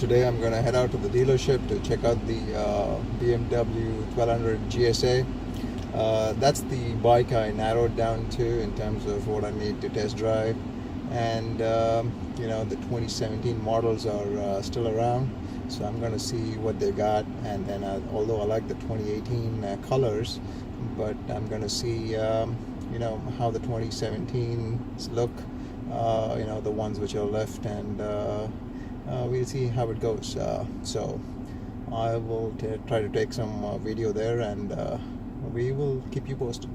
today I'm going to head out to the dealership to check out the BMW1200 GSA. That's the bike I narrowed down to in terms of what I need to test drive. And you know, the 2017 models are still around, so I'm going to see what they got. And then although I like the 2018 colors, but I'm going to see you know, how the 2017s look, you know, the ones which are left, and we'll see how it goes. So I will try to take some video there, and we will keep you posted.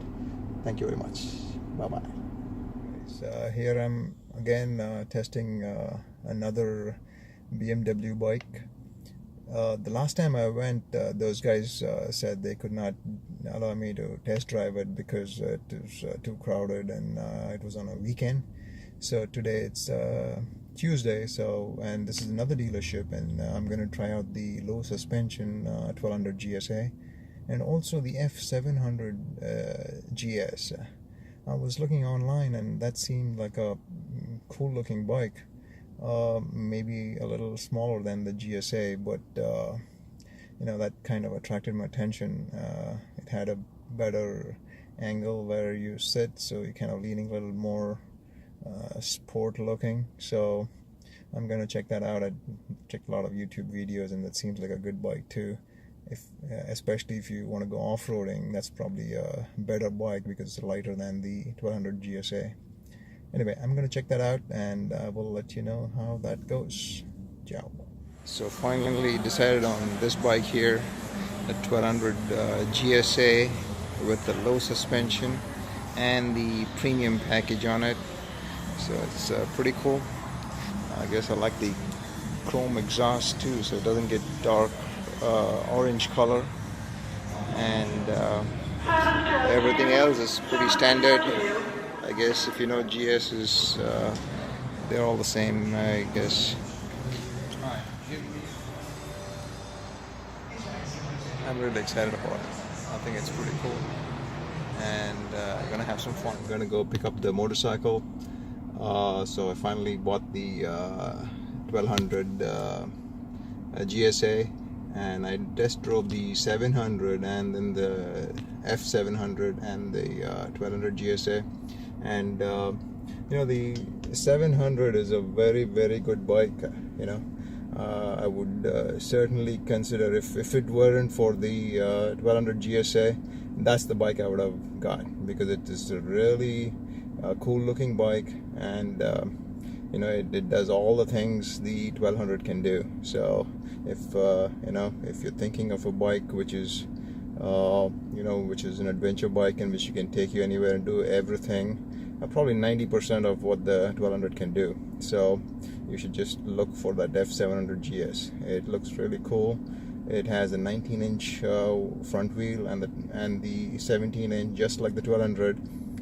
Thank you very much. Bye bye. Here I'm again testing another BMW bike. The last time I went, those guys said they could not allow me to test drive it because it was too crowded, and it was on a weekend. So today it's Tuesday, and this is another dealership, and I'm going to try out the low suspension 1200 GSA and also the F700 GS. I was looking online, and that seemed like a cool looking bike. Maybe a little smaller than the GSA, but you know, that kind of attracted my attention. It had a better angle where you sit, so you're kind of leaning a little more sport looking. So I'm gonna check that out. I checked a lot of YouTube videos, and that seems like a good bike too. Especially if you want to go off-roading, that's probably a better bike because it's lighter than the 1200 GSA. Anyway, I'm going to check that out, and I will let you know how that goes. Ciao. So finally decided on this bike here, the 1200 GSA with the low suspension and the premium package on it. So it's pretty cool. I guess I like the chrome exhaust too, so it doesn't get dark orange color, and everything else is pretty standard. I guess if you know GS is, they're all the same, I guess. I'm really excited about it. I think it's pretty cool, and I'm gonna have some fun. I'm gonna go pick up the motorcycle. So I finally bought the 1200 GSA, and I test drove the 700 and then the F700 and the 1200 GSA. And you know, the 700 is a very, very good bike. You know, I would certainly consider, if it weren't for the 1200 GSA, that's the bike I would have got, because it is a really cool looking bike, and you know, it does all the things the 1200 can do. So if you know, if you're thinking of a bike which is you know, which is an adventure bike and which you can take you anywhere and do everything, probably 90% of what the 1200 can do, so you should just look for that F700 GS. It looks really cool. It has a 19-inch front wheel and the 17-inch, just like the 1200.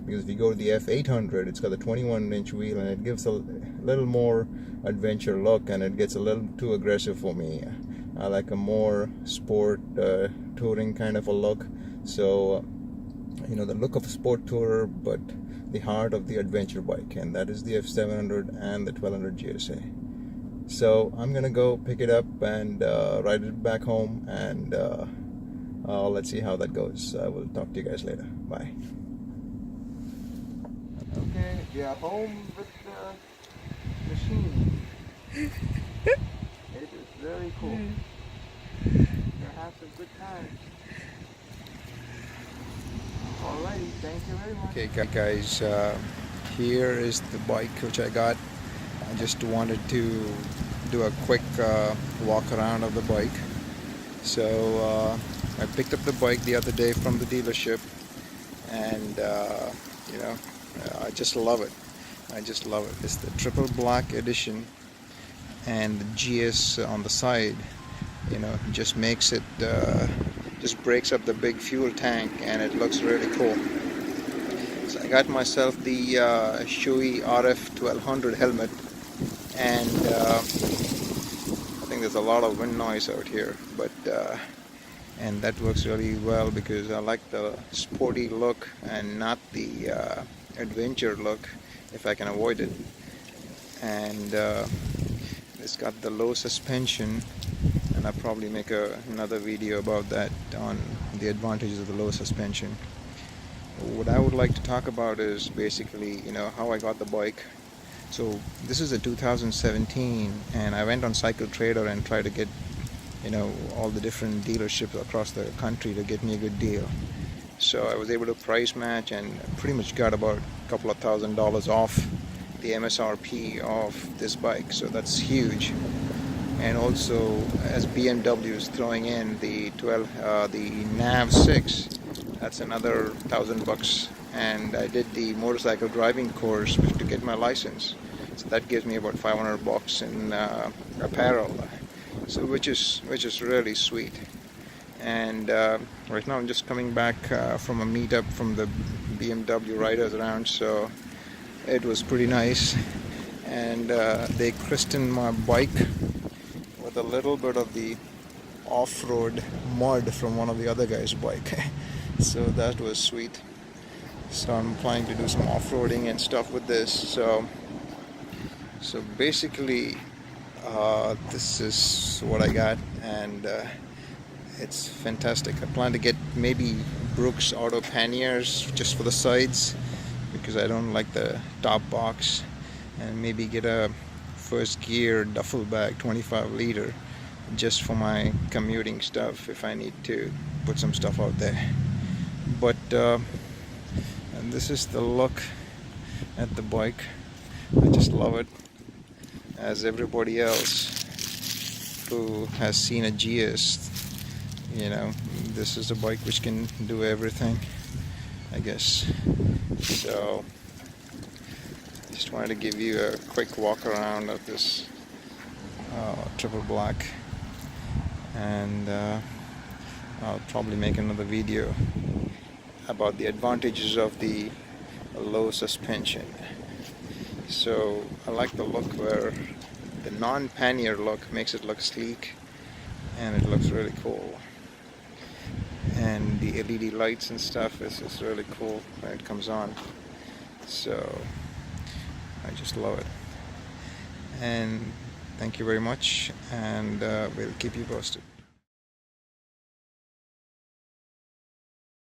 Because if you go to the F800, it's got a 21-inch wheel, and it gives a little more adventure look, and it gets a little too aggressive for me. I like a more sport touring kind of a look. So you know, the look of a sport tourer, but the heart of the adventure bike, and that is the F700 and the 1200 GSA. So I'm gonna go pick it up and ride it back home, and let's see how that goes. I will talk to you guys later. Bye. Okay, we are home with the machine. It is very cool. We'll have some good times. Alrighty, thank you very much. Okay guys, here is the bike which I got. I just wanted to do a quick walk around of the bike. So I picked up the bike the other day from the dealership, and you know, I just love it. I just love it. It's the triple black edition, and the GS on the side, you know, just makes it, just breaks up the big fuel tank, and it looks really cool. So I got myself the Shoei RF1200 helmet, and I think there's a lot of wind noise out here, but and that works really well because I like the sporty look and not the adventure look, if I can avoid it. And It's got the low suspension, and I'll probably make another video about that, on the advantages of the low suspension. What I would like to talk about is basically, how I got the bike. So this is a 2017, and I went on Cycle Trader and tried to get, all the different dealerships across the country to get me a good deal. So I was able to price match and pretty much got about a couple of $1,000s off the MSRP of this bike. So that's huge. And also, as BMW is throwing in the nav6, that's another $1,000. And I did the motorcycle driving course to get my license. So that gives me about $500 in apparel. So which is really sweet. And right now I'm just coming back from a meetup from the BMW riders around, so it was pretty nice. And they christened my bike with a little bit of the off-road mud from one of the other guys' bike. So that was sweet. So I'm planning to do some off-roading and stuff with this. So basically this is what I got, and it's fantastic. I plan to get maybe Brooks auto panniers just for the sides, because I don't like the top box, and maybe get a first gear duffel bag 25-liter just for my commuting stuff if I need to put some stuff out there. But and this is the look at the bike. I just love it. As everybody else who has seen a GS, this is a bike which can do everything, I guess. So just wanted to give you a quick walk around of this triple black, and I'll probably make another video about the advantages of the low suspension. So I like the look where the non-pannier look makes it look sleek, and it looks really cool. And the LED lights and stuff is just really cool when it comes on. So I just love it. And thank you very much, and we'll keep you posted.